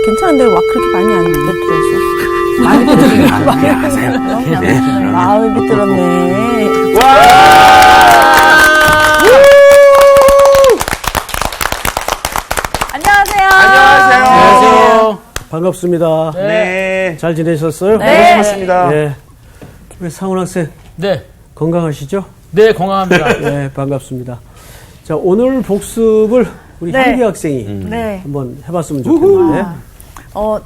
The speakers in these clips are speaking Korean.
괜찮은데 와 그렇게 많이 안 비틀었어. 많이 비틀었네. 많이 하세요. 마음이 비틀었네. 안녕하세요. 안녕하세요. 반갑습니다. 네. 잘 지내셨어요? 네. 반갑습니다. 네. 우리 상훈 학생 네. 건강하시죠? 네, 건강합니다. 네, 반갑습니다. 자, 오늘 복습을 우리 네. 향기 학생이 네. 한번 해봤으면 좋겠는데.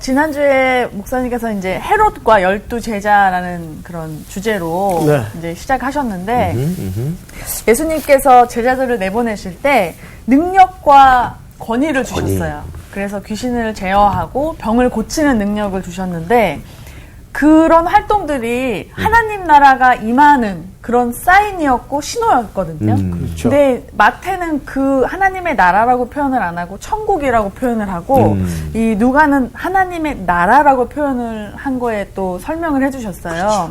지난주에 목사님께서 이제 헤롯과 12제자라는 그런 주제로 네. 이제 시작하셨는데, 예수님께서 제자들을 내보내실 때 능력과 권위를 주셨어요. 그래서 귀신을 제어하고 병을 고치는 능력을 주셨는데, 그런 활동들이 하나님 나라가 임하는 그런 사인이었고 신호였거든요. 그렇죠. 근데 마태는 그 하나님의 나라라고 표현을 안 하고 천국이라고 표현을 하고 이 누가는 하나님의 나라라고 표현을 한 거에 또 설명을 해주셨어요.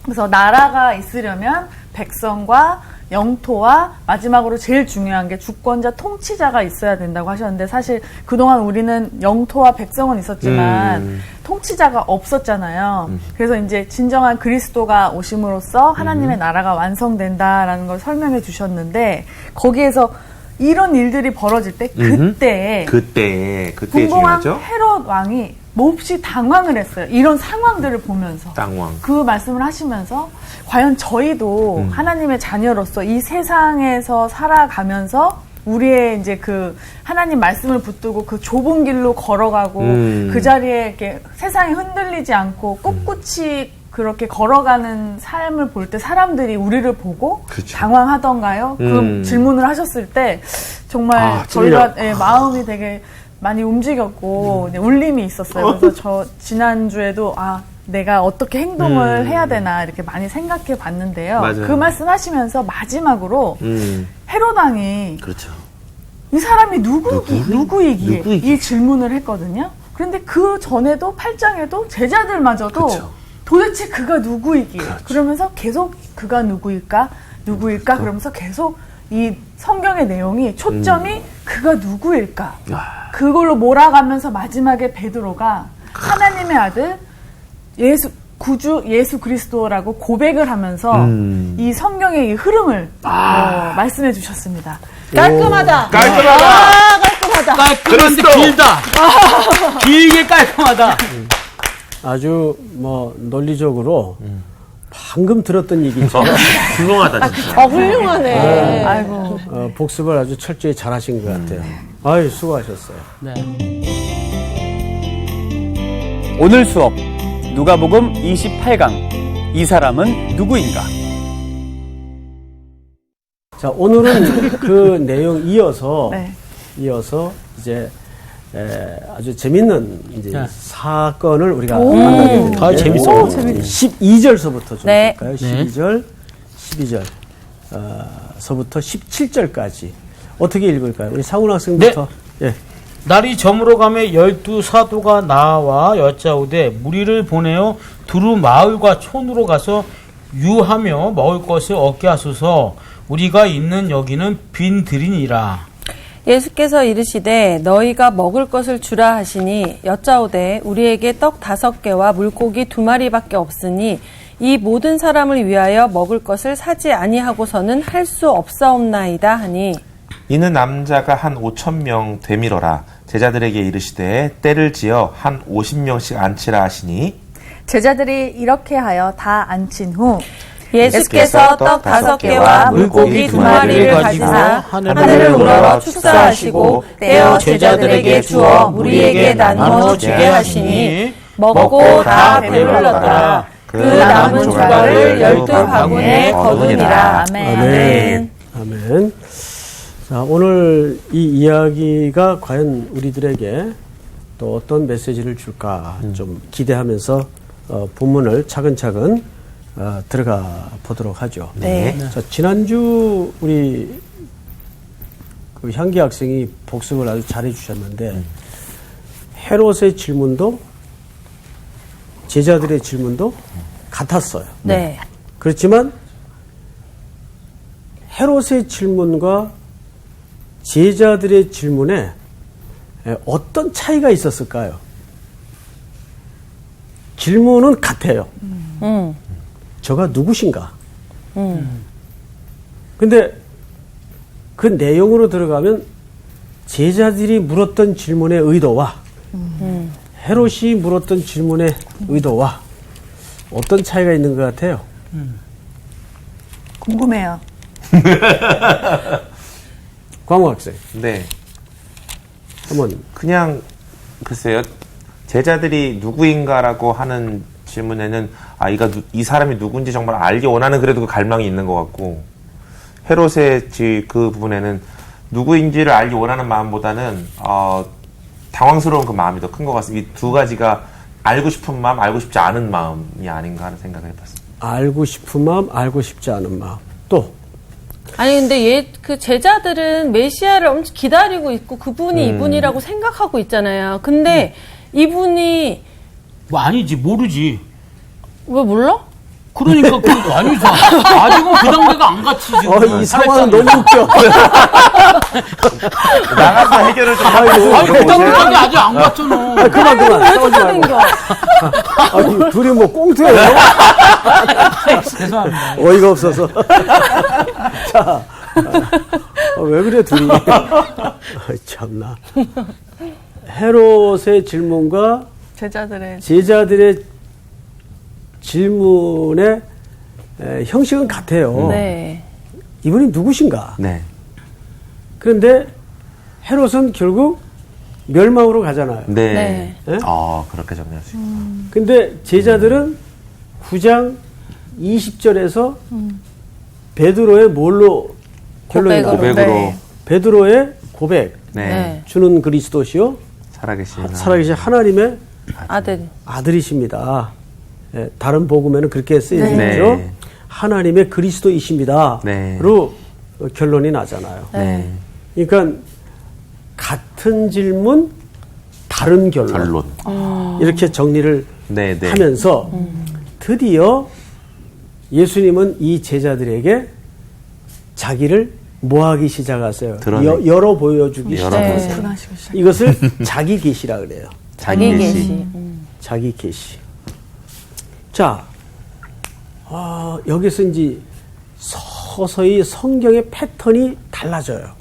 그래서 나라가 있으려면 백성과 영토와 마지막으로 제일 중요한 게 주권자 통치자가 있어야 된다고 하셨는데, 사실 그동안 우리는 영토와 백성은 있었지만 통치자가 없었잖아요. 그래서 이제 진정한 그리스도가 오심으로써 하나님의 나라가 완성된다라는 걸 설명해 주셨는데, 거기에서 이런 일들이 벌어질 때 그때 분봉왕 중요하죠? 헤롯 왕이 몹시 당황을 했어요. 이런 상황들을 보면서. 당황. 그 말씀을 하시면서 과연 저희도 하나님의 자녀로서 이 세상에서 살아가면서 우리의 이제 그 하나님 말씀을 붙들고 그 좁은 길로 걸어가고 그 자리에 이렇게 세상에 흔들리지 않고 꿋꿋이 그렇게 걸어가는 삶을 볼 때 사람들이 우리를 보고 그렇죠. 당황하던가요? 그 질문을 하셨을 때 정말 저희가 마음이 되게 많이 움직였고 울림이 있었어요. 그래서 저 지난주에도 내가 어떻게 행동을 해야 되나 이렇게 많이 생각해 봤는데요. 맞아요. 그 말씀 하시면서 마지막으로 헤롯 왕이 그렇죠. 이 사람이 누구이기에 이 질문을 했거든요. 그런데 그 전에도 8장에도 제자들마저도 그렇죠. 도대체 그가 누구이기에 그러면서 계속 그가 누구일까 그러면서 계속 이 성경의 내용이 초점이 그가 누구일까 그걸로 몰아가면서 마지막에 베드로가 하나님의 아들 구주 예수 그리스도라고 고백을 하면서 이 성경의 이 흐름을 말씀해 주셨습니다. 깔끔하다. 깔끔한데 길다. 길게 깔끔하다. 아주 논리적으로 방금 들었던 얘기처럼 훌륭하다 진짜. 훌륭하네. 아이고. 복습을 아주 철저히 잘 하신 것 같아요. 아유, 수고하셨어요. 네. 오늘 수업 누가복음 28강 이 사람은 누구인가? 자, 오늘은 그 내용 이어서 이제 아주 재밌는 이제 사건을 우리가 만나게 되는데 재밌어요. 12절서부터 좀 네. 볼까요? 12절, 12절 서부터 17절까지 어떻게 읽을까요? 우리 상훈 학생부터. 예. 날이 저물어가며 12사도가 나와 여짜오되 무리를 보내어 두루 마을과 촌으로 가서 유하며 먹을 것을 얻게 하소서. 우리가 있는 여기는 빈들이니라. 예수께서 이르시되 너희가 먹을 것을 주라 하시니 여짜오되 우리에게 떡 5개와 물고기 2마리밖에 없으니 이 모든 사람을 위하여 먹을 것을 사지 아니하고서는 할 수 없사옵나이다 하니 이는 남자가 한 5,000명 되밀어라. 제자들에게 이르시되 때를 지어 한 50명씩 앉히라 하시니 제자들이 이렇게 하여 다 앉힌 후 예수께서 떡 5개와 물고기 2마리를 가지사 하늘을 우러러 축사하시고 떼어 제자들에게 주어 무리에게 나누어 주게 하시니 먹고 다 배불렀더라. 그 남은 조각을 12바구니에 거두니라. 아멘. 아멘. 자, 오늘 이 이야기가 과연 우리들에게 또 어떤 메시지를 줄까 좀 기대하면서 본문을 차근차근 들어가 보도록 하죠. 네. 자, 지난주 우리 그 향기 학생이 복습을 아주 잘해 주셨는데 헤롯의 질문도 제자들의 질문도 같았어요. 네. 그렇지만 헤롯의 질문과 제자들의 질문에 어떤 차이가 있었을까요? 질문은 같아요. 음. 저가 누구신가? 근데 그 내용으로 들어가면 제자들이 물었던 질문의 의도와 헤롯이 물었던 질문의 의도와 어떤 차이가 있는 것 같아요? 궁금해요. 광호 학생, 네. 한번 그냥 글쎄요. 제자들이 누구인가라고 하는 질문에는 이 사람이 누군지 정말 알기 원하는 그래도 그 갈망이 있는 것 같고, 헤롯의 그 부분에는 누구인지를 알기 원하는 마음보다는 당황스러운 그 마음이 더 큰 것 같습니다. 이 두 가지가 알고 싶은 마음, 알고 싶지 않은 마음이 아닌가 하는 생각을 해봤습니다. 알고 싶은 마음, 알고 싶지 않은 마음. 또 아니 근데 그 제자들은 메시아를 엄청 기다리고 있고 그분이 이분이라고 생각하고 있잖아요. 근데 이분이 뭐 아니지 모르지. 왜 몰라? 그러니까 그 아니죠. 아직은 그 단계가 안 갔지 지금. 이 상황은 너무 웃겨. 나가서 해결을 좀 하고. 아니 그 단계까지 아직 안 갔잖아. 그만 왜 싸우지 말고. 쫓아댕겨? 아니, 둘이 뭐 꽁트예요? 죄송합니다. 어이가 없어서. 자, 왜 그래 둘이? 참나. 헤롯의 질문과 제자들의 질문의 형식은 같아요. 네. 이분이 누구신가? 네. 그런데 헤롯은 결국 멸망으로 가잖아요. 네. 네. 네? 그렇게 정리할 수 있구나. 근데 제자들은 9장 20절에서 베드로의 뭘로 결론이 나요? 고백으로. 고백으로. 네. 베드로의 고백. 네. 네. 주는 그리스도시요 살아계신 하나님의 아들. 아들이십니다. 예, 다른 복음에는 그렇게 쓰여져 있죠. 네. 하나님의 그리스도이십니다. 네. 로 결론이 나잖아요. 네. 그러니까 같은 질문, 다른 결론. 이렇게 정리를 네, 네. 하면서 드디어 예수님은 이 제자들에게 자기를 뭐하기 시작하세요? 열어 보여주기 시작하세요. 오픈하시기 시작. 이것을 자기 계시라 그래요. 자기 계시. 자기 계시. 자, 여기서 이제 서서히 성경의 패턴이 달라져요.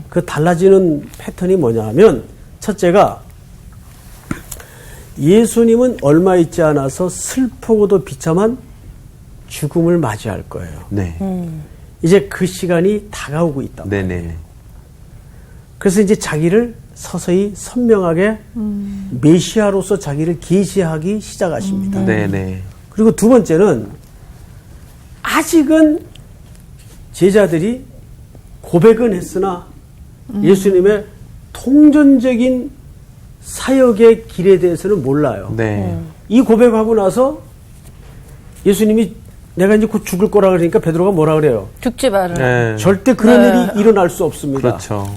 그 달라지는 패턴이 뭐냐 하면, 첫째가 예수님은 얼마 있지 않아서 슬프고도 비참한 죽음을 맞이할 거예요. 네. 이제 그 시간이 다가오고 있다. 네네. 그래서 이제 자기를 서서히 선명하게 메시아로서 자기를 계시하기 시작하십니다. 네네. 그리고 두 번째는 아직은 제자들이 고백은 했으나 예수님의 통전적인 사역의 길에 대해서는 몰라요. 네. 이 고백하고 나서 예수님이 내가 이제 곧 죽을 거라 그러니까 베드로가 뭐라 그래요? 죽지 말을. 네. 절대 그런 일이 일어날 수 없습니다. 그렇죠.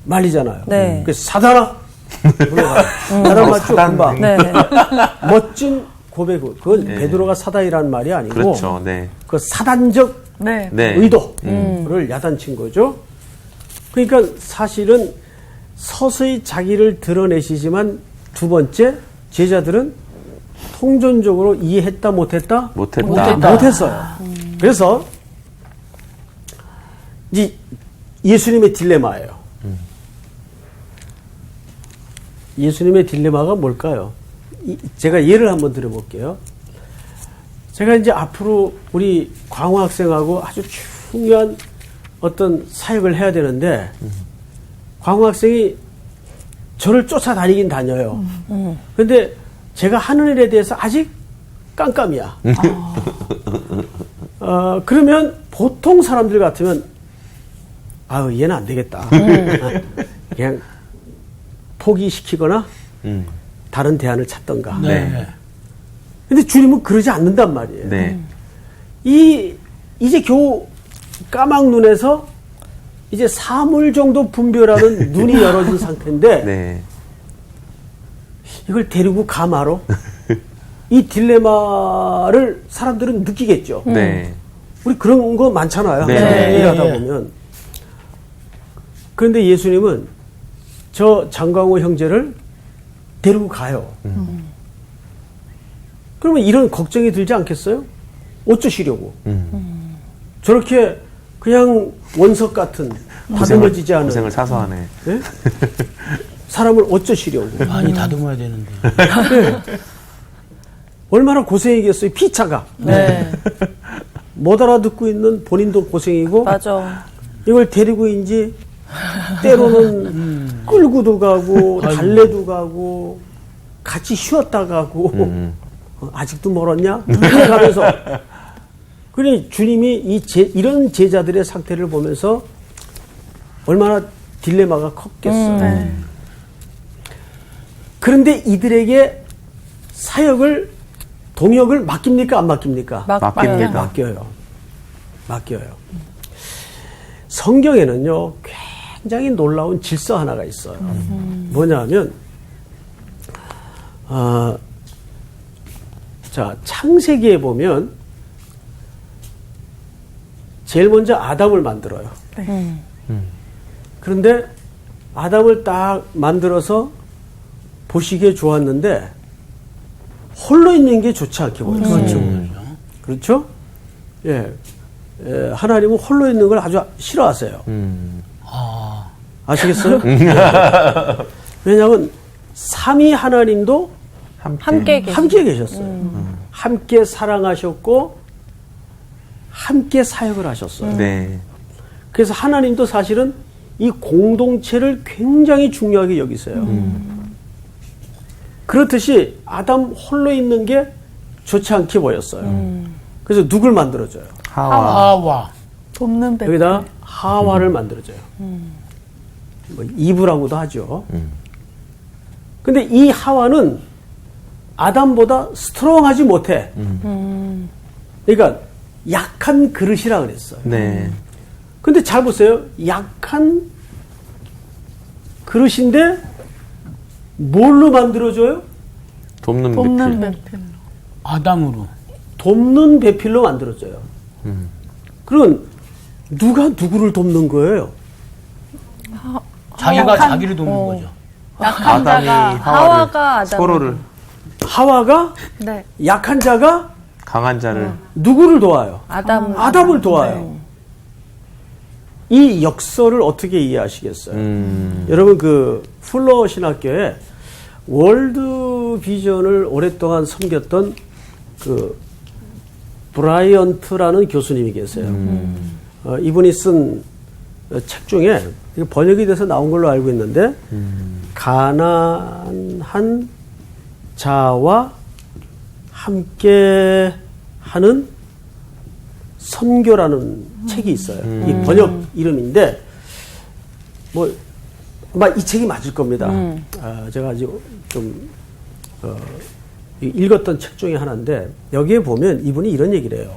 말리잖아요. 네. 그래서 사단아! 사단 맞죠? 사단. 금방. 네. 멋진 고백. 그건 베드로가 사단이라는 말이 아니고 그렇죠. 네. 그 사단적 네. 네. 의도를 야단친 거죠. 그러니까 사실은 서서히 자기를 드러내시지만 두 번째 제자들은 통전적으로 이해했다 못했다? 못했어요. 그래서 이 예수님의 딜레마예요. 예수님의 딜레마가 뭘까요? 제가 예를 한번 들어볼게요. 제가 이제 앞으로 우리 광호 학생하고 아주 중요한 어떤 사역을 해야 되는데 광호 학생이 저를 쫓아다니긴 다녀요. 그런데 제가 하는 일에 대해서 아직 깜깜이야. 그러면 보통 사람들 같으면 아유 얘는 안 되겠다. 그냥 포기시키거나 다른 대안을 찾던가. 네. 근데 주님은 그러지 않는단 말이에요. 네. 이제 겨우 까막 눈에서 이제 사물 정도 분별하는 눈이 열어진 상태인데 네. 이걸 데리고 가마로 이 딜레마를 사람들은 느끼겠죠. 네. 우리 그런 거 많잖아요. 네. 항상 네. 일하다 보면. 그런데 예수님은 저 장광호 형제를 데리고 가요. 그러면 이런 걱정이 들지 않겠어요? 어쩌시려고? 저렇게 그냥 원석 같은 다듬어지지 않은 고생을 사서 하네. 예? 사람을 어쩌시려고? 많이 다듬어야 되는데. 네. 얼마나 고생이겠어요, 피차가. 네. 못 알아듣고 있는 본인도 고생이고, 맞아. 이걸 데리고 이제 때로는 끌고도 가고, 달래도 가고, 같이 쉬었다 가고, 아직도 멀었냐? 이렇게 가면서. 그러니 주님이 이런 제자들의 상태를 보면서 얼마나 딜레마가 컸겠어요. 네. 그런데 이들에게 사역을, 동역을 맡깁니까? 안 맡깁니까? 맡깁니다. 맡겨요. 성경에는요, 굉장히 놀라운 질서 하나가 있어요. 뭐냐 하면, 자, 창세기에 보면, 제일 먼저 아담을 만들어요. 그런데 아담을 딱 만들어서 보시기에 좋았는데, 홀로 있는 게 좋지 않게 보였어요. 그렇죠? 예. 하나님은 홀로 있는 걸 아주 싫어하세요. 아시겠어요? 왜냐하면 삼위 하나님도 함께 계셨어요. 함께 사랑하셨고 함께 사역을 하셨어요. 네. 그래서 하나님도 사실은 이 공동체를 굉장히 중요하게 여기세요. 그렇듯이 아담 홀로 있는 게 좋지 않게 보였어요. 그래서 누굴 만들어줘요? 하와. 돕는 배. 여기다 하와를 만들어줘요. 뭐 이브라고도 하죠. 근데 이 하와는 아담보다 스트롱하지 못해. 그러니까 약한 그릇이라 그랬어요. 네. 근데 잘 보세요. 약한 그릇인데 뭘로 만들어줘요? 돕는 돕는 배필. 배필로. 아담으로. 돕는 배필로 만들어줘요. 그럼 누가 누구를 돕는 거예요? 자기가 자기를 돕는 거죠. 약한 아담이 자가 하와가 아담. 서로를 하와가 네. 약한 자가 강한 자를 누구를 도와요? 아담을 도와요. 이 역설을 어떻게 이해하시겠어요? 음. 여러분 그 풀러 신학교에 월드 비전을 오랫동안 섬겼던 그 브라이언트라는 교수님이 계세요. 이분이 쓴 책 중에 번역이 돼서 나온 걸로 알고 있는데 가난한 자와 함께 하는 선교라는 책이 있어요. 이 번역 이름인데 뭐 아마 이 책이 맞을 겁니다. 제가 아직 좀 읽었던 책 중에 하나인데 여기에 보면 이분이 이런 얘기를 해요.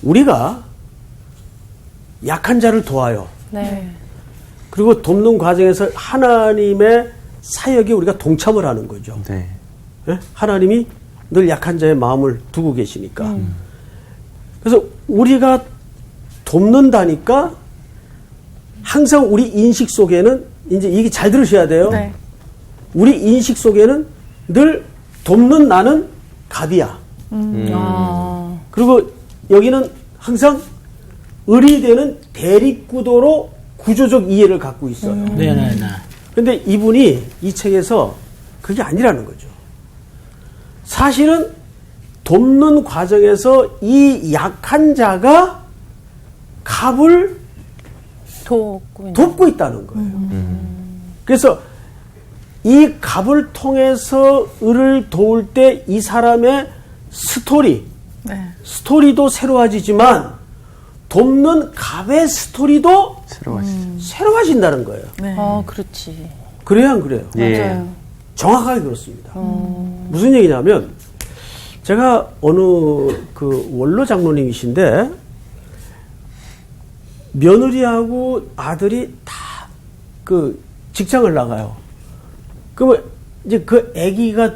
우리가 약한 자를 도와요. 네. 그리고 돕는 과정에서 하나님의 사역에 우리가 동참을 하는 거죠. 네. 예? 하나님이 늘 약한 자의 마음을 두고 계시니까. 그래서 우리가 돕는다니까 항상 우리 인식 속에는 이제 이게 잘 들으셔야 돼요. 네. 우리 인식 속에는 늘 돕는 나는 갑이야. 그리고 여기는 항상 의리되는 대립구도로 구조적 이해를 갖고 있어요. 네네네. 근데 이분이 이 책에서 그게 아니라는 거죠. 사실은 돕는 과정에서 이 약한 자가 갑을 돕고 있다는 거예요. 그래서 이 갑을 통해서 을을 도울 때 이 사람의 네. 스토리도 새로워지지만 돕는 갑의 스토리도 새로워진다는 거예요. 네. 그렇지. 그래요, 안 그래요? 예. 정확하게 그렇습니다. 무슨 얘기냐면 제가 어느 그 원로 장로님이신데 며느리하고 아들이 다 그 직장을 나가요. 그러면 이제 그 아기가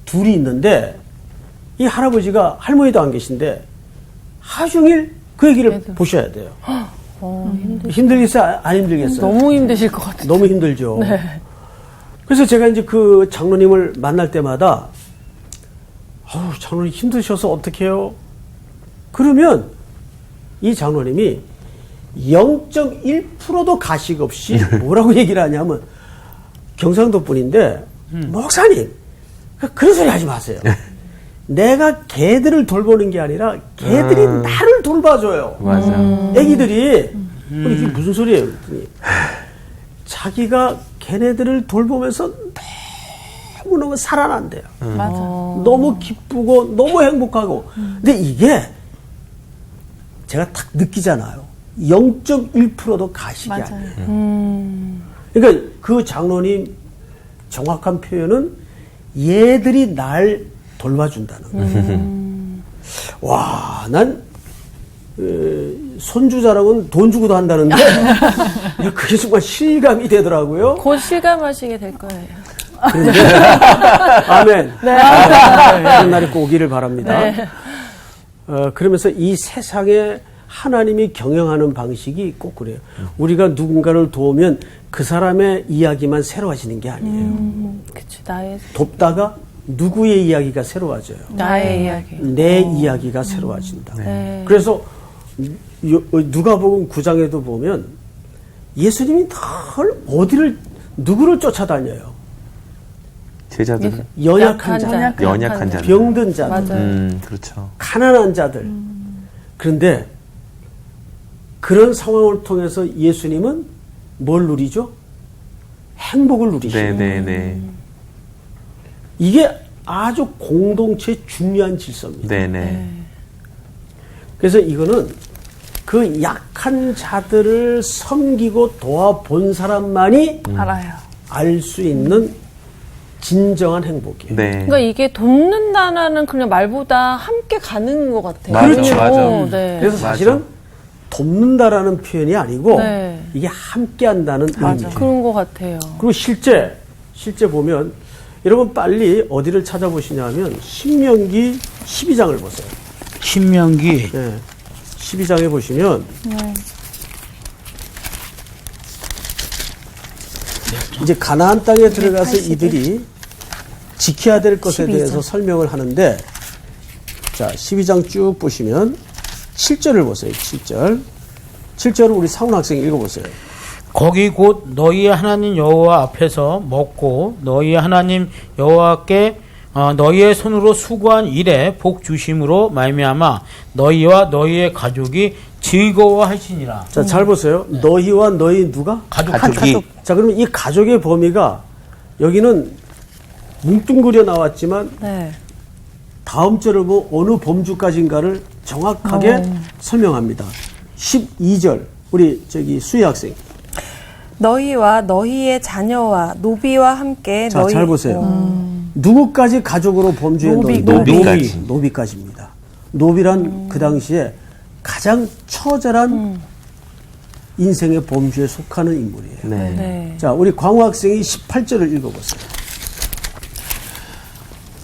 둘이 있는데 이 할아버지가 할머니도 안 계신데 하루 종일 그 아기를 보셔야 돼요. 힘들겠어요? 안 힘들겠어요? 너무 힘드실 것 같아요. 너무 힘들죠. 네. 그래서 제가 이제 그 장로님을 만날 때마다 장로님 힘드셔서 어떡해요? 그러면 이 장로님이 0.1%도 가식 없이 뭐라고 얘기를 하냐면 경상도 분인데 목사님 그런 소리 하지 마세요. 내가 개들을 돌보는 게 아니라 개들이 나를 돌봐줘요. 맞아. 애기들이 이게 무슨 소리예요? 그랬더니 자기가 걔네들을 돌보면서 너무너무 살아난대요. 맞아. 너무 기쁘고 너무 행복하고. 근데 이게 제가 딱 느끼잖아요. 0.1%도 가식이 맞아요. 아니에요. 그러니까 그 장로님 정확한 표현은 얘들이 날 돌봐준다는 거예요. 와, 난 손주 자랑은 돈 주고도 한다는데 그게 정말 실감이 되더라고요. 곧 실감하시게 될 거예요. 그런데 아멘. 그런 날이 꼭 오기를 바랍니다. 네. 그러면서 이 세상에 하나님이 경영하는 방식이 꼭 그래요. 우리가 누군가를 도우면 그 사람의 이야기만 새로워지는 게 아니에요. 그치, 나의 돕다가 누구의 이야기가 새로워져요. 나의 이야기. 내 이야기가 새로워진다. 네. 그래서 누가복음 9장에도 보면 예수님이 늘 어디를 누구를 쫓아다녀요. 제자들 연약한 자, 연약한 자들. 병든 자들, 맞아요. 그렇죠. 가난한 자들. 그런데 그런 상황을 통해서 예수님은 뭘 누리죠? 행복을 누리시죠. 네네네. 이게 아주 공동체의 중요한 질서입니다. 네네. 그래서 이거는 그 약한 자들을 섬기고 도와본 사람만이 알아요. 알 수 있는 진정한 행복이에요. 네. 그러니까 이게 돕는다라는 그냥 말보다 함께 가는 것 같아요. 맞아, 그렇죠. 맞아. 네. 그래서 사실은 돕는다라는 표현이 아니고 네. 이게 함께한다는 의미예요. 그런 것 같아요. 그리고 실제 보면 여러분 빨리 어디를 찾아보시냐면 신명기 12장을 보세요. 신명기 네. 12장에 보시면 이제 가나안 땅에 들어가서 이들이 지켜야 될 것에 대해서 설명을 하는데 자 12장 쭉 보시면 7절을 보세요. 7절을 우리 상훈 학생이 읽어보세요. 거기 곧 너희의 하나님 여호와 앞에서 먹고 너희의 하나님 여호와께 너희의 손으로 수고한 일에 복 주심으로 말미암아 너희와 너희의 가족이 즐거워하시니라. 자, 잘 보세요. 너희와 너희 누가? 가족이. 자, 그러면 이 가족의 범위가 여기는 뭉뚱그려 나왔지만 네. 다음 절을 보고 어느 범주까지인가를 정확하게 설명합니다. 12절 우리 수희 학생. 너희와 너희의 자녀와 노비와 함께 자, 잘 보세요. 누구까지 가족으로 범주에 노비까지. 노비까지입니다. 노비란 그 당시에 가장 처절한 인생의 범주에 속하는 인물이에요. 네. 네. 자, 우리 광우 학생이 18절을 읽어보세요.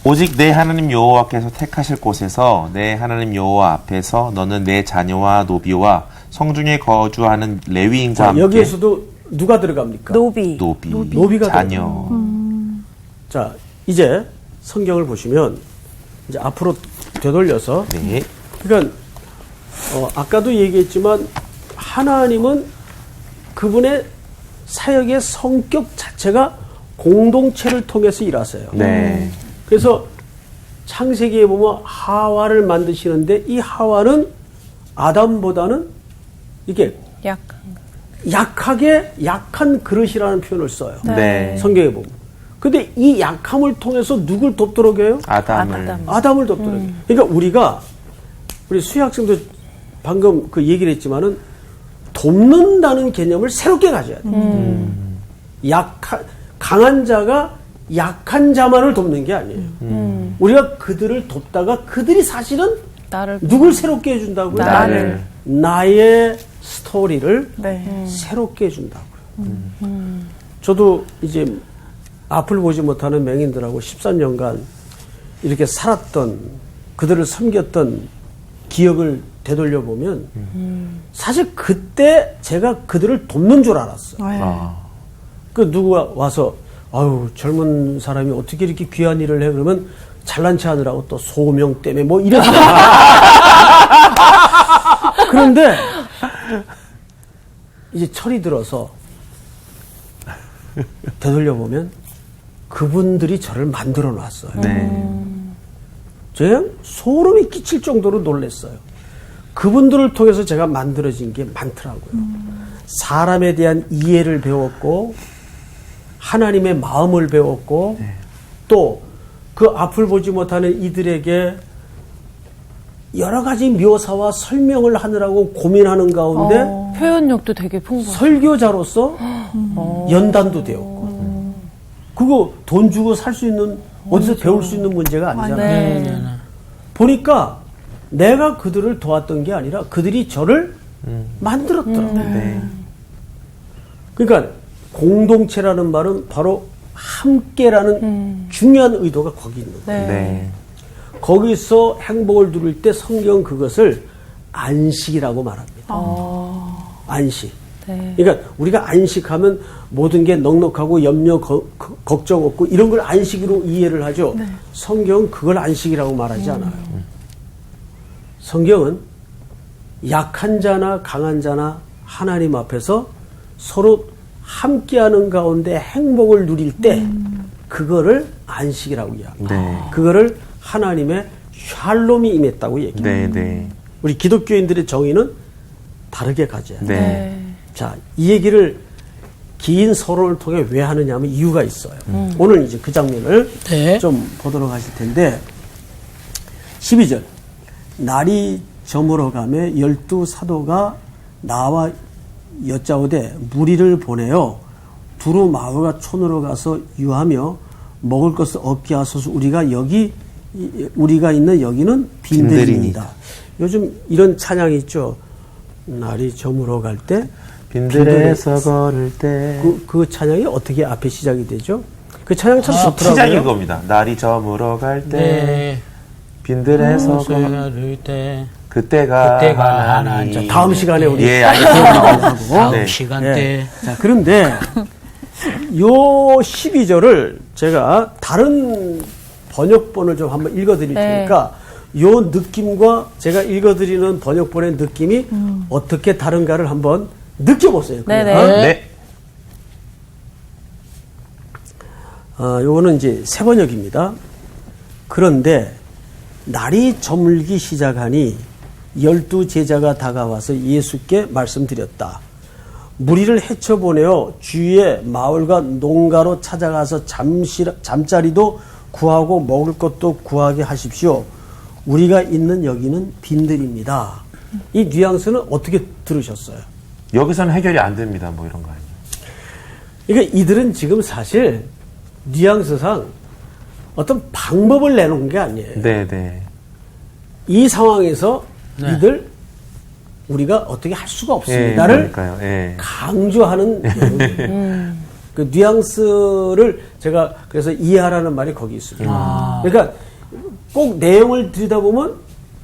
오직 내 하나님 여호와께서 택하실 곳에서 내 하나님 여호와 앞에서 너는 내 자녀와 노비와 성중에 거주하는 레위인과 자, 함께 여기에서도 누가 들어갑니까? 노비가 자녀. 자, 이제 성경을 보시면 이제 앞으로 되돌려서 네. 그러니까 아까도 얘기했지만 하나님은 그분의 사역의 성격 자체가 공동체를 통해서 일하세요. 네. 그래서 창세기에 보면 하와를 만드시는데 이 하와는 아담보다는 이게 약한 그릇이라는 표현을 써요. 네. 성경에 보면. 근데 이 약함을 통해서 누굴 돕도록 해요? 아담을 돕도록 해요. 그러니까 우리 수희 학생도 방금 그 얘기를 했지만은 돕는다는 개념을 새롭게 가져야 돼요. 강한 자가 약한 자만을 돕는 게 아니에요. 우리가 그들을 돕다가 그들이 사실은 누굴 새롭게 해준다고요? 나의 스토리를 새롭게 해준다고요. 저도 이제 앞을 보지 못하는 맹인들하고 13년간 이렇게 살았던 그들을 섬겼던 기억을 되돌려 보면 사실 그때 제가 그들을 돕는 줄 알았어요. 그 누가 와서 아유, 젊은 사람이 어떻게 이렇게 귀한 일을 해? 그러면 잘난 체 하느라고 또 소명 때문에 뭐 이랬어요. 그런데 이제 철이 들어서 되돌려보면 그분들이 저를 만들어 놨어요. 네. 제가 소름이 끼칠 정도로 놀랐어요. 그분들을 통해서 제가 만들어진 게 많더라고요. 사람에 대한 이해를 배웠고 하나님의 마음을 배웠고 또 그 앞을 보지 못하는 이들에게 여러 가지 묘사와 설명을 하느라고 고민하는 가운데 표현력도 되게 풍부하고. 설교자로서 연단도 되었고 그거 돈 주고 살 수 있는 어디서 배울 수 있는 문제가 아니잖아요. 네. 보니까 내가 그들을 도왔던 게 아니라 그들이 저를 만들었더라고요. 네. 그러니까 공동체라는 말은 바로 함께라는 중요한 의도가 거기 있는 거예요. 네. 네. 거기서 행복을 누릴 때 성경은 그것을 안식이라고 말합니다. 안식. 네. 그러니까 우리가 안식하면 모든 게 넉넉하고 염려, 걱정 없고 이런 걸 안식으로 이해를 하죠. 성경은 그걸 안식이라고 말하지 않아요. 성경은 약한 자나 강한 자나 하나님 앞에서 서로 함께하는 가운데 행복을 누릴 때 그거를 안식이라고 이야기합니다. 네. 그거를 하나님의 샬롬이 임했다고 얘기합니다. 네. 네. 우리 기독교인들의 정의는 다르게 가져야 돼요. 네. 자, 이 얘기를 긴 서론을 통해 왜 하느냐 하면 이유가 있어요. 오늘 이제 그 장면을 네. 좀 보도록 하실 텐데 12절 날이 저물어 가매 12사도가 나와 여짜오되 무리를 보내어 두루 마을과 촌으로 가서 유하며 먹을 것을 얻게 하소서 우리가 있는 여기는 빈들입니다. 요즘 이런 찬양이 있죠. 날이 저물어 갈 때 빈들에서 걸을 때. 그 찬양이 어떻게 앞에 시작이 되죠? 그 찬양 참 좋더라고요. 시작인 겁니다. 날이 저물어 갈 때. 네. 빈들에서 걸을 때. 그때가 하나님. 자, 다음 시간에 우리 예, 알겠습니다. 다음 네. 시간대. 자, 그런데 요 12절을 제가 다른 번역본을 좀 한번 읽어드릴 네. 테니까 요 느낌과 제가 읽어드리는 번역본의 느낌이 어떻게 다른가를 한번 느껴보세요. 네네. 그냥. 네. 요거는 이제 새 번역입니다. 그런데 날이 저물기 시작하니 12 제자가 다가와서 예수께 말씀드렸다. 무리를 헤쳐보내어 주위의 마을과 농가로 찾아가서 잠자리도 구하고 먹을 것도 구하게 하십시오. 우리가 있는 여기는 빈들입니다. 이 뉘앙스는 어떻게 들으셨어요? 여기서는 해결이 안 됩니다. 뭐 이런 거 아니에요. 그러니까 이들은 지금 사실 뉘앙스상 어떤 방법을 내놓은 게 아니에요. 네, 네. 이 상황에서 네. 이들 우리가 어떻게 할 수가 예, 없습니다를 그러니까요. 예. 강조하는 내용이에요. 그 뉘앙스를 제가 그래서 이해하라는 말이 거기 있습니다. 그러니까 꼭 내용을 들여다보면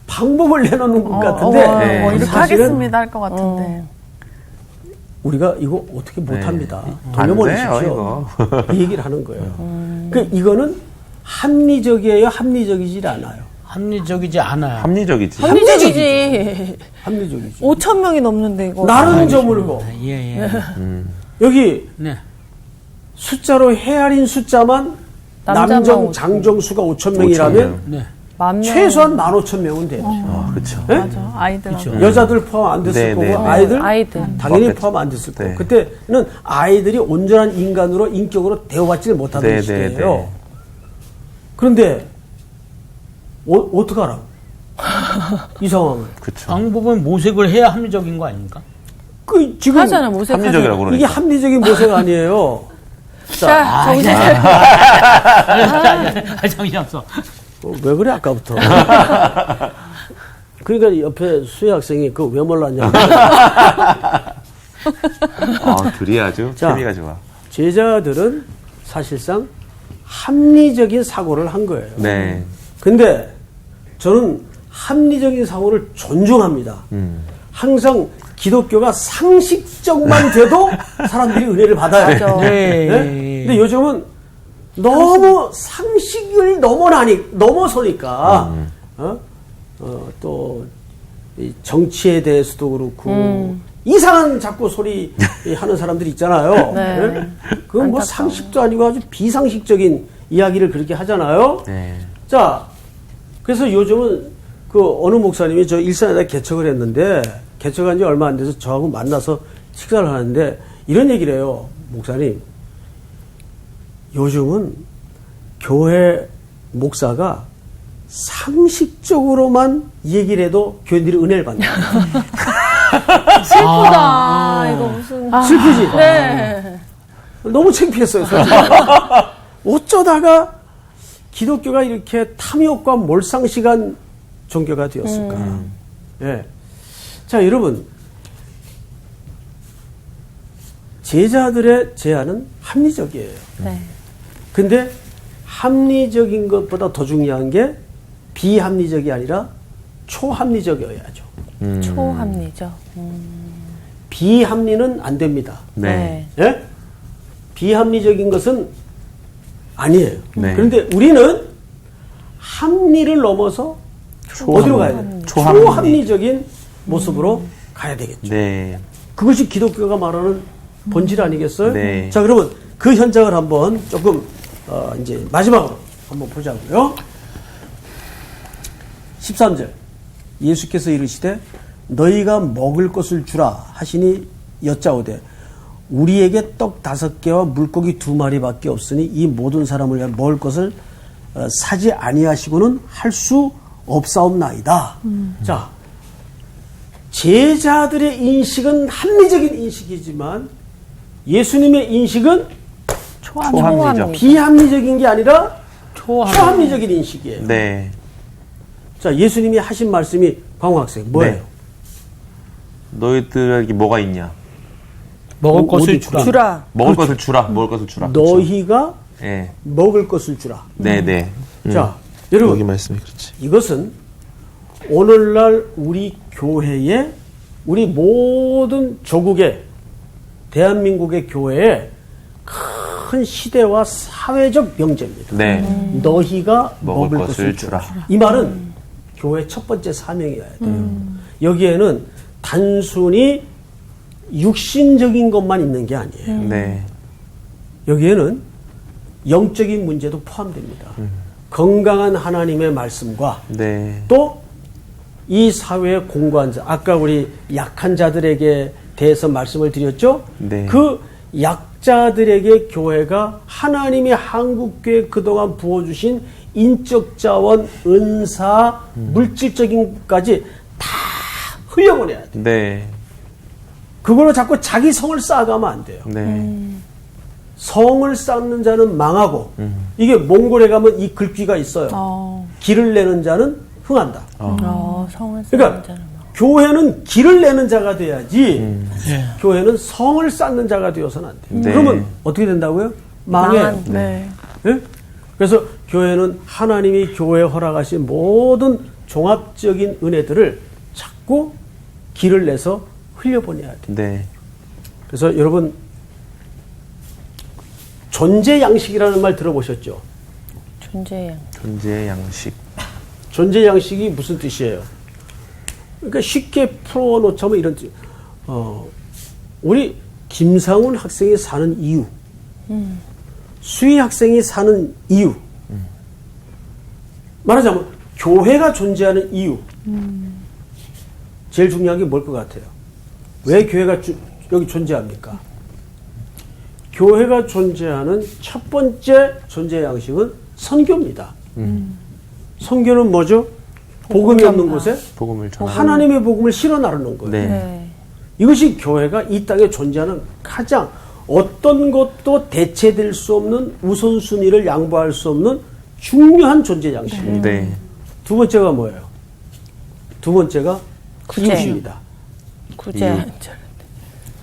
방법을 내놓는 것 같은데 네. 뭐 이렇게 사실은 하겠습니다 할 것 같은데. 우리가 이거 어떻게 못합니다. 안 돌려보내십시오. 돼요, 이 얘기를 하는 거예요. 그 이거는 합리적이에요? 합리적이지 않아요? 합리적이지 않아요. 합리적이지. 합리적이지. 합리적이죠. 5천 명이 넘는데 이거. 나는 저물고 예, 예. 여기 네. 숫자로 헤아린 숫자만 남자만 남정 5,000 장정수가 5천 명이라면 네. 만 명. 최소한 15,000명은 돼요. 그렇죠. 네? 맞아. 아이들. 여자들 포함 안 됐을 네, 거고 네, 네. 아이들 아이들. 당연히 맞겠죠. 포함 안 됐을 거고 네. 그때는 아이들이 온전한 인간으로 인격으로 대우받지를 못하던 네, 네, 시대예요. 네. 그런데 어떡하라? 이 상황을. 그렇죠. 방법은 모색을 해야 합리적인 거 아닙니까? 그 지금 하잖아, 모색. 합리적이라고 그러니까. 이게 합리적인 모색 아니에요. 자, 정신 차려. 정신 없어. 왜 그래 아까부터? 그러니까 옆에 수혜 학생이 그 왜 몰랐냐고. 둘이 아주 자. 케미가 좋아. 제자들은 사실상 합리적인 사고를 한 거예요. 네. 근데 저는 합리적인 사고를 존중합니다. 항상 기독교가 상식적만 돼도 사람들이 은혜를 받아요. 맞아. 네? 근데 요즘은 너무 상식을 넘어서니까 또 이 정치에 대해서도 그렇고 이상한 자꾸 소리 하는 사람들이 있잖아요. 네. 그건 뭐 상식도 아니고 아주 비상식적인 이야기를 그렇게 하잖아요. 네. 자, 그래서 요즘은 그 어느 목사님이 저 일산에다 개척을 했는데 개척한 지 얼마 안 돼서 저하고 만나서 식사를 하는데 이런 얘기를 해요. 목사님, 요즘은 교회 목사가 상식적으로만 얘기를 해도 교인들이 은혜를 받는다. 슬프다. 이거 무슨. 슬프지? 네. 너무 창피했어요, 솔직히. 어쩌다가 기독교가 이렇게 탐욕과 몰상식한 종교가 되었을까? 예. 자, 여러분. 제자들의 제안은 합리적이에요. 네. 근데 합리적인 것보다 더 중요한 게 비합리적이 아니라 초합리적이어야죠. 초합리죠. 비합리는 안 됩니다. 네. 예? 비합리적인 것은 아니에요. 네. 그런데 우리는 합리를 넘어서 어디로 가야 돼요? 초합리. 초합리적인 모습으로 가야 되겠죠. 네. 그것이 기독교가 말하는 본질 아니겠어요? 네. 자, 그러면 그 현장을 한번 조금 이제 마지막으로 한번 보자고요. 13절 예수께서 이르시되 너희가 먹을 것을 주라 하시니 여짜오되 우리에게 떡 5개와 물고기 2마리밖에 없으니 이 모든 사람을 위해 먹을 것을 사지 아니하시고는 할 수 없사옵나이다. 자, 제자들의 인식은 합리적인 인식이지만 예수님의 인식은 초합리적. 비합리적인 게 아니라 초합리적인 인식이에요. 네. 자, 예수님이 하신 말씀이 광학생 뭐예요? 네. 너희들에게 뭐가 있냐? 먹을 어디 것을 주라. 주라. 먹을 것을 주라. 먹을 것을 주라. 너희가 예. 먹을 것을 주라. 네, 네. 자, 여러분 여기 말씀이 그렇지. 이것은 오늘날 우리 교회에 우리 모든 조국의 대한민국의 교회에 큰 시대와 사회적 명제입니다. 네. 너희가 먹을 것을 주라. 이 말은 교회의 첫 번째 사명이어야 돼요. 여기에는 단순히 육신적인 것만 있는 게 아니에요. 네. 여기에는 영적인 문제도 포함됩니다. 건강한 하나님의 말씀과 네. 또 이 사회의 공고한 자, 아까 우리 약한 자들에게 대해서 말씀을 드렸죠? 네. 그 약자들에게 교회가 하나님이 한국교회에 그동안 부어주신 인적 자원, 은사, 물질적인 것까지 다 흘려보내야 돼요. 네. 그걸로 자꾸 자기 성을 쌓아가면 안 돼요. 네. 성을 쌓는 자는 망하고 이게 몽골에 가면 이 글귀가 있어요. 길을 내는 자는 흥한다. 성을 쓰는 그러니까 자는 교회는 길을 내는 자가 돼야지 교회는 성을 쌓는 자가 되어서는 안 돼요. 네. 그러면 어떻게 된다고요? 망해요. 네. 예? 그래서 교회는 하나님이 교회에 허락하신 모든 종합적인 은혜들을 자꾸 길을 내서 흘려보내야 돼요. 네. 그래서 여러분 존재 양식이라는 말 들어보셨죠? 존재양. 존재의 양식. 존재 양식이 무슨 뜻이에요? 그러니까 쉽게 풀어놓자면 이런 뜻. 우리 김상훈 학생이 사는 이유, 수희 학생이 사는 이유, 말하자면 교회가 존재하는 이유. 제일 중요한 게 뭘 것 같아요? 왜 교회가 여기 존재합니까? 교회가 존재하는 첫 번째 존재 양식은 선교입니다. 선교는 뭐죠? 복음이 없는 곳에 복음을 전하는. 하나님의 복음을 실어 나르는 거예요. 네. 네. 이것이 교회가 이 땅에 존재하는 가장 어떤 것도 대체될 수 없는 우선순위를 양보할 수 없는 중요한 존재 양식입니다. 네. 두 번째가 뭐예요? 두 번째가 구제. 이웃입니다. 구제.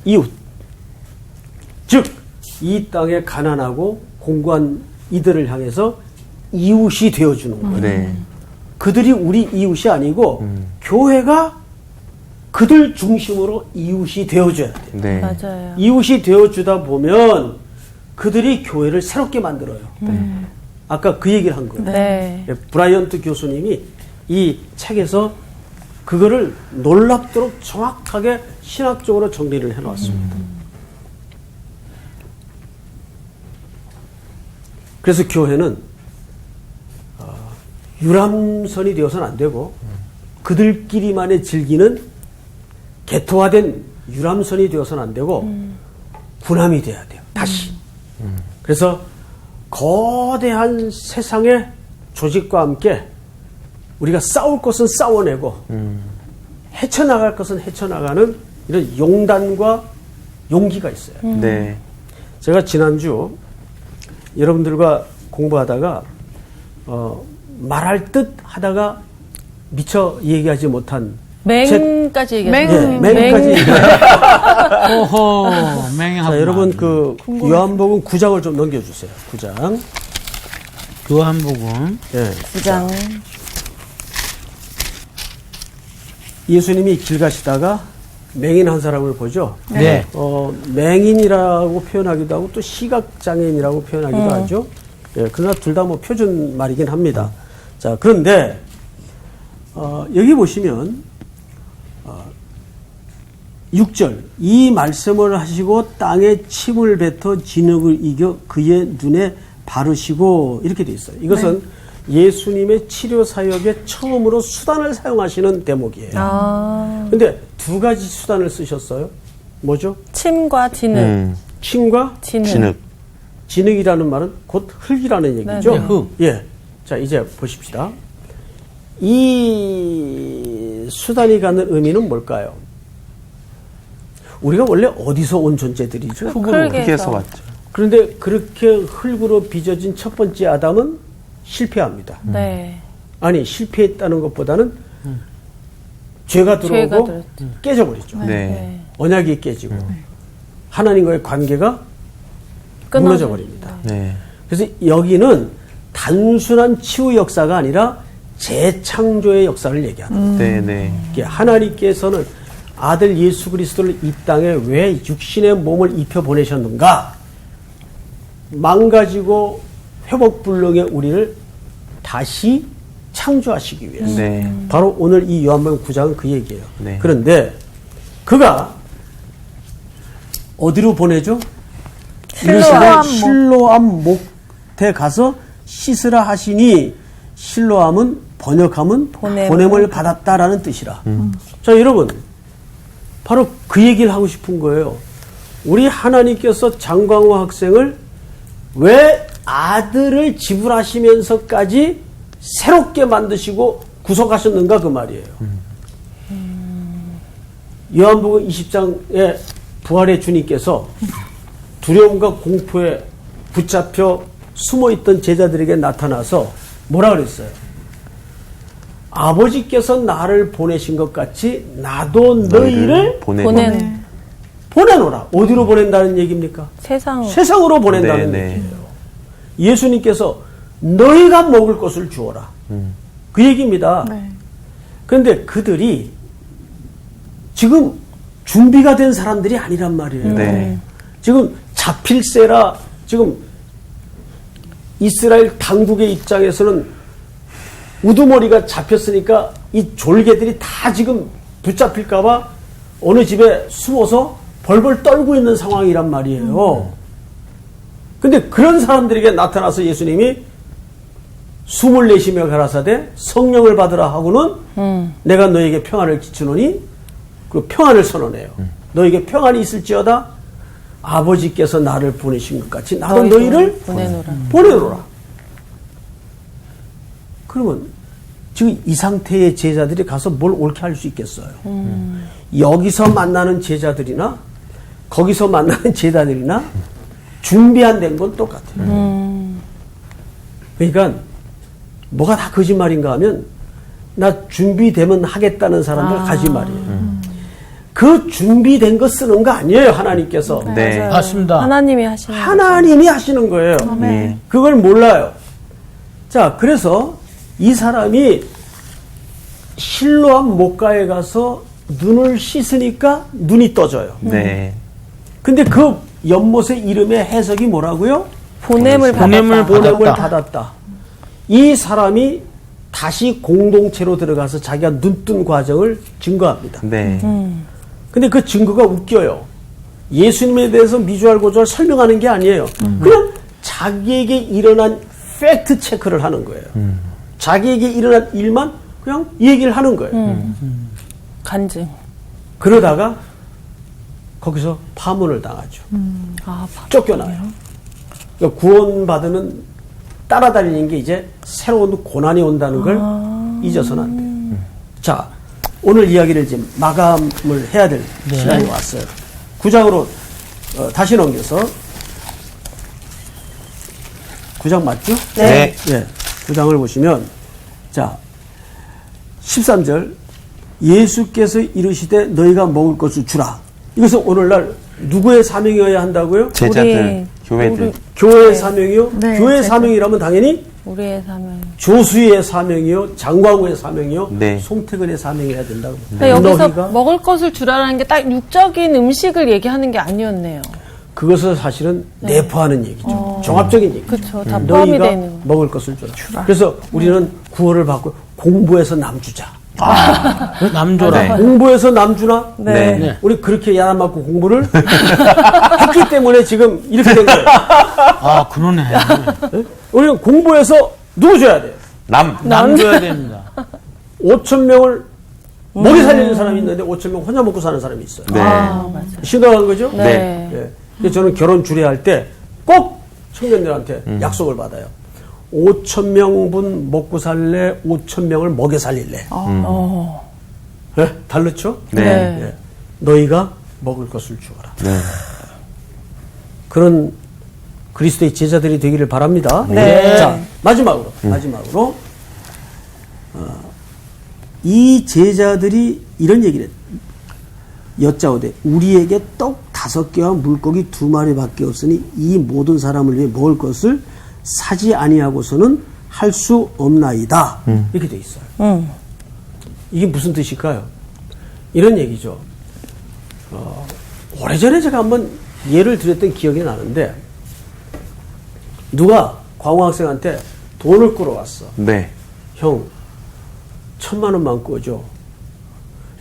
이웃. 즉, 이 땅에 가난하고 공고한 이들을 향해서 이웃이 되어주는 거예요. 네. 그들이 우리 이웃이 아니고 교회가 그들 중심으로 이웃이 되어줘야 돼요. 네. 맞아요. 이웃이 되어주다 보면 그들이 교회를 새롭게 만들어요. 아까 그 얘기를 한 거예요. 네. 브라이언트 교수님이 이 책에서 그거를 놀랍도록 정확하게 신학적으로 정리를 해놨습니다. 그래서 교회는 유람선이 되어서는 안 되고 그들끼리만의 즐기는 개토화된 유람선이 되어서는 안 되고 군함이 돼야 돼요. 다시. 그래서 거대한 세상의 조직과 함께 우리가 싸울 것은 싸워내고 헤쳐나갈 것은 헤쳐나가는 이런 용단과 용기가 있어요. 네. 제가 지난주 여러분들과 공부하다가 말할 듯 하다가 미처 얘기하지 못한 맹까지 얘기했어요. 맹. 맹까지 오호, 맹이 자, 여러분 그 요한복음 9장을 좀 넘겨주세요. 9장. 요한복음 예. 9장. 예수님이 길 가시다가 맹인 한 사람을 보죠. 네. 맹인이라고 표현하기도 하고 또 시각장애인이라고 표현하기도 하죠. 예, 그러나 둘 다 뭐 표준 말이긴 합니다. 자, 그런데 여기 보시면 6절 이 말씀을 하시고 땅에 침을 뱉어 진흙을 이겨 그의 눈에 바르시고 이렇게 돼 있어요. 이것은 예수님의 치료 사역에 처음으로 수단을 사용하시는 대목이에요. 근데 두 가지 수단을 쓰셨어요. 뭐죠? 침과 진흙. 침과 진흙. 진흙이라는 말은 곧 흙이라는 얘기죠. 네, 흙. 예. 자, 이제 보십시다. 이 수단이 갖는 의미는 뭘까요? 우리가 원래 어디서 온 존재들이죠? 흙에서 왔죠. 그런데 그렇게 흙으로 빚어진 첫 번째 아담은 실패합니다. 네. 아니, 실패했다는 것보다는 죄가 들어오고 들었죠. 깨져버렸죠. 네. 언약이 깨지고 하나님과의 관계가 무너져 버립니다. 네. 그래서 여기는 단순한 치유 역사가 아니라 재창조의 역사를 얘기합니다. 네, 네. 이게 하나님께서는 아들 예수 그리스도를 이 땅에 왜 육신의 몸을 입혀 보내셨는가? 망가지고 회복불능의 우리를 다시 창조하시기 위해서. 네. 바로 오늘 이 요한복음 9장은 그 얘기예요. 네. 그런데 그가 어디로 보내죠? 실로암 목에 가서 씻으라 하시니 실로암은 번역하면 보냄을 받았다라는 뜻이라. 자, 여러분 바로 그 얘기를 하고 싶은 거예요. 우리 하나님께서 장광호 학생을 왜 아들을 지불하시면서까지 새롭게 만드시고 구속하셨는가 그 말이에요. 요한복음 20장에 부활의 주님께서 두려움과 공포에 붙잡혀 숨어있던 제자들에게 나타나서 뭐라 그랬어요? 아버지께서 나를 보내신 것 같이 나도 너희를 보내노라. 어디로 보낸다는 얘기입니까? 세상으로 보낸다는 네, 네. 얘기예요. 예수님께서 너희가 먹을 것을 주어라. 그 얘기입니다. 네. 그런데 그들이 지금 준비가 된 사람들이 아니란 말이에요. 네. 지금 잡힐세라 지금 이스라엘 당국의 입장에서는 우두머리가 잡혔으니까 이 졸개들이 다 지금 붙잡힐까봐 어느 집에 숨어서 벌벌 떨고 있는 상황이란 말이에요. 근데 그런 사람들에게 나타나서 예수님이 숨을 내쉬며 가라사대 성령을 받으라 하고는 내가 너에게 평안을 끼치노니 그 평안을 선언해요. 너에게 평안이 있을지어다 아버지께서 나를 보내신 것 같이 나도 너희를 보내노라. 그러면 지금 이 상태의 제자들이 가서 뭘 옳게 할 수 있겠어요? 여기서 만나는 제자들이나 거기서 만나는 제자들이나 준비한 된 건 똑같아요. 그러니까 뭐가 다 거짓말인가 하면 나 준비되면 하겠다는 사람들 가지 말이에요. 그 준비된 거 쓰는 거 아니에요, 하나님께서. 네. 맞습니다. 하나님이 하시는 하나님이 하시는 거예요. 네. 그걸 몰라요. 자, 그래서 이 사람이 실로암 목가에 가서 눈을 씻으니까 눈이 떠져요. 네. 근데 그 연못의 이름의 해석이 뭐라고요? 보냄을 보냄을 받았다. 보냄을 받았다. 이 사람이 다시 공동체로 들어가서 자기가 눈뜬 과정을 증거합니다. 네. 근데 그 증거가 웃겨요. 예수님에 대해서 미주알 고주알 설명하는 게 아니에요. 그냥 자기에게 일어난 팩트 체크를 하는 거예요. 자기에게 일어난 일만 그냥 얘기를 하는 거예요. 간증. 그러다가 거기서 파문을 당하죠. 쫓겨나요. 그러니까 구원받으면 따라다니는 게 이제 새로운 고난이 온다는 걸 잊어서는 안 돼요. 자, 오늘 이야기를 이제 마감을 해야 될 시간이 왔어요. 9장으로 다시 넘겨서 9장 맞죠? 네. 예. 9장을 보시면 자 13절 예수께서 이르시되 너희가 먹을 것을 주라. 이것은 오늘날 누구의 사명이어야 한다고요? 제자들, 교회들. 교회의 사명이요? 네, 교회의 제자. 사명이라면 당연히 우리의 사명. 조수의 사명이요, 장광우의 사명이요, 네. 송태근의 사명이어야 된다고. 그러니까 여기서 너희가 먹을 것을 주라라는 게 딱 육적인 음식을 얘기하는 게 아니었네요. 그것을 사실은 내포하는 얘기죠. 종합적인 얘기죠. 그렇죠. 다 포함이 너희가 되는 거. 먹을 것을 주라. 그래서 우리는 구원을 받고 공부해서 남 주자. 남조라. 네. 공부해서 남 주나? 네. 네. 우리 그렇게 야단 맞고 공부를 했기 때문에 지금 이렇게 된 거예요. 아, 그러네. 우리는 공부해서 누구 줘야 돼요? 남줘야 됩니다. 5천 명을 먹이 살리는 사람이 있는데 5천 명 혼자 먹고 사는 사람이 있어요. 네. 신도한 거죠? 네. 예. 그래서 저는 결혼 주례할 때 꼭 청년들한테 약속을 받아요. 5천 명분 먹고 살래, 5천 명을 먹여 살릴래. 예? 다르죠? 네. 예. 너희가 먹을 것을 주어라. 네. 그런 그리스도의 제자들이 되기를 바랍니다. 네. 자, 마지막으로 이 제자들이 이런 얘기를 해요. 여짜오되 우리에게 떡 5개와 물고기 2마리밖에 없으니 이 모든 사람을 위해 먹을 것을 사지 아니하고서는 할 수 없나이다. 이렇게 돼 있어요. 이게 무슨 뜻일까요? 이런 얘기죠. 오래전에 제가 한번 예를 드렸던 기억이 나는데 누가 광우 학생한테 돈을 끌어왔어. 네. 형 1,000만 원만 꿔줘.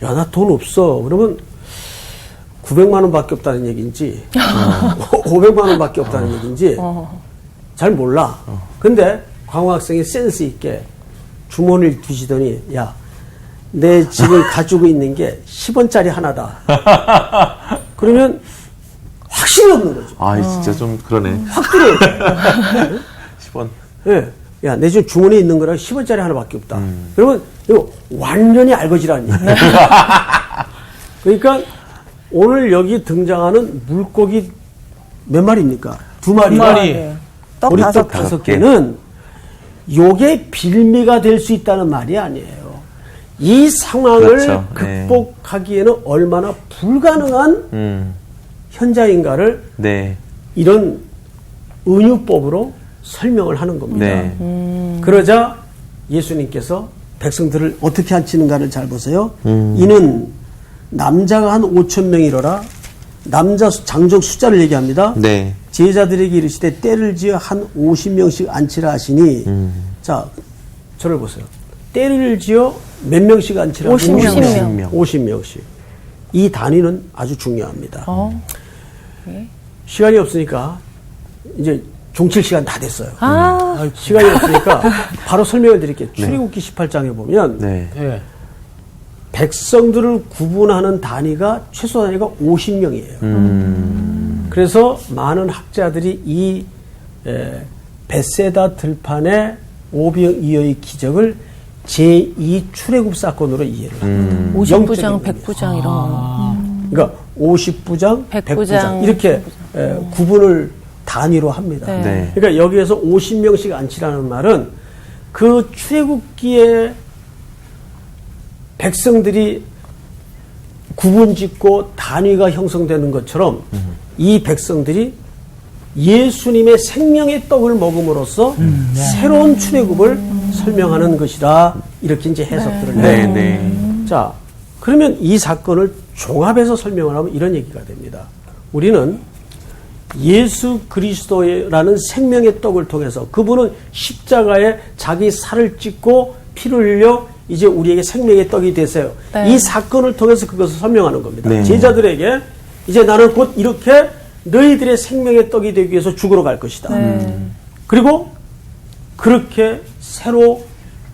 야, 나 돈 없어. 그러면 900만 원밖에 없다는 얘기인지 500만 원밖에 없다는 얘기인지 잘 몰라. 근데 광우 학생이 센스 있게 주머니를 뒤지더니 야, 내 지금 가지고 있는 게 10원짜리 하나다. 그러면 확신이 없는 거죠. 아, 진짜 좀 그러네. 확 들어요. 10원. 예. 야, 내 지금 주머니에 있는 거랑 10원짜리 하나밖에 없다. 그러면 이거 완전히 알거지라니. 그러니까 오늘 여기 등장하는 물고기 몇 마리입니까? 2마리. 2마리. 떡 우리 5개. 떡 5개는 요게 빌미가 될 수 있다는 말이 아니에요. 이 상황을 그렇죠. 네. 극복하기에는 얼마나 불가능한 현장인가를 네. 이런 은유법으로 설명을 하는 겁니다. 네. 그러자 예수님께서 백성들을 어떻게 앉히는가를 잘 보세요. 이는 남자가 한 5천 명이로라. 남자 장적 숫자를 얘기합니다. 네. 제자들에게 이르시되 때를 지어 한 50명씩 앉히라 하시니 자, 저를 보세요. 때를 지어 몇 명씩 앉히라? 50명. 50명씩. 이 단위는 아주 중요합니다. 시간이 없으니까 이제 종칠 시간 다 됐어요. 시간이 없으니까 바로 설명을 드릴게요. 출애굽기 18장에 보면 네. 네. 백성들을 구분하는 단위가 최소 단위가 50명이에요. 그래서 많은 학자들이 이 벳세다 들판의 오병이어의 기적을 제2 출애굽 사건으로 이해를 합니다. 50부장, 100부장 이런 거. 그러니까 50부장, 100부장 이렇게 구분을 단위로 합니다. 네. 네. 그러니까 여기에서 50명씩 앉히라는 말은 그 출애굽기에 백성들이 구분짓고 단위가 형성되는 것처럼 이 백성들이 예수님의 생명의 떡을 먹음으로써 새로운 출애굽을 설명하는 것이다. 이렇게 이제 해석들을 해요. 네. 네. 자, 그러면 이 사건을 종합해서 설명을 하면 이런 얘기가 됩니다. 우리는 예수 그리스도라는 생명의 떡을 통해서 그분은 십자가에 자기 살을 찢고 피를 흘려 이제 우리에게 생명의 떡이 되세요. 네. 이 사건을 통해서 그것을 설명하는 겁니다. 네. 제자들에게 이제 나는 곧 이렇게 너희들의 생명의 떡이 되기 위해서 죽으러 갈 것이다. 그리고 그렇게 새로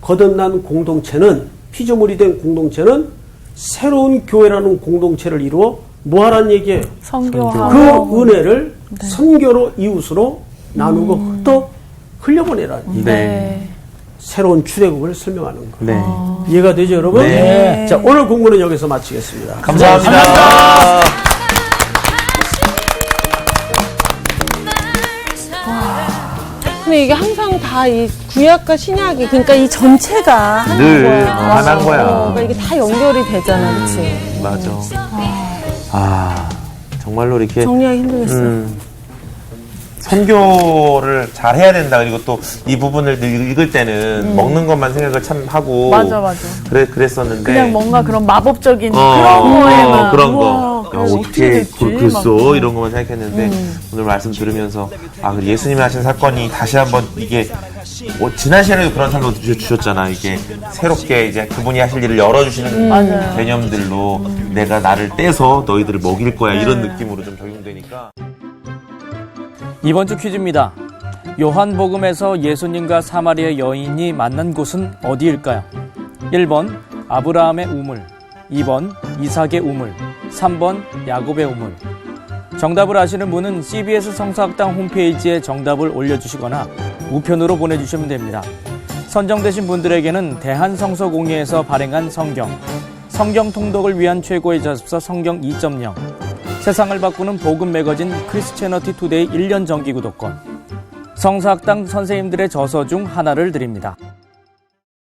거듭난 공동체는 피조물이 된 공동체는 새로운 교회라는 공동체를 이루어 뭐하라는 얘기예요? 선교하고 그 은혜를 선교로 이웃으로 나누고 또 흘려보내라는 얘기예요. 네. 새로운 출애굽을 설명하는 거예요. 네. 이해가 되죠, 여러분? 네. 자, 오늘 공부는 여기서 마치겠습니다. 감사합니다. 근데 이게 항상 다 이 구약과 신약이 그러니까 이 전체가 하나인 늘 거야. 하나인 거야. 그러니까 이게 다 연결이 되잖아, 그렇지? 맞아. 아, 정말로 이렇게 정리하기 힘들겠어. 선교를 잘 해야 된다. 그리고 또 이 부분을 읽을 때는 먹는 것만 생각을 참 하고. 맞아. 그랬었는데. 그냥 뭔가 그런 마법적인 그런 거에만 그런 우와, 거. 그래서 어떻게 어떻게 됐지? 글써 막. 이런 것만 생각했는데 오늘 말씀 들으면서 그 예수님이 하신 사건이 다시 한번 이게 지난 시간에도 그런 설명 주셨잖아. 이게 새롭게 이제 그분이 하실 일을 열어주시는 맞아요. 개념들로 내가 나를 떼서 너희들을 먹일 거야 이런 느낌으로 좀 적용되니까. 이번 주 퀴즈입니다. 요한복음에서 예수님과 사마리아 여인이 만난 곳은 어디일까요? 1번 아브라함의 우물, 2번 이삭의 우물, 3번 야곱의 우물. 정답을 아시는 분은 CBS 성서학당 홈페이지에 정답을 올려주시거나 우편으로 보내주시면 됩니다. 선정되신 분들에게는 대한성서공회에서 발행한 성경 통독을 위한 최고의 자습서 성경 2.0, 세상을 바꾸는 복음 매거진 크리스채너티 투데이 1년 정기 구독권, 성서학당 선생님들의 저서 중 하나를 드립니다.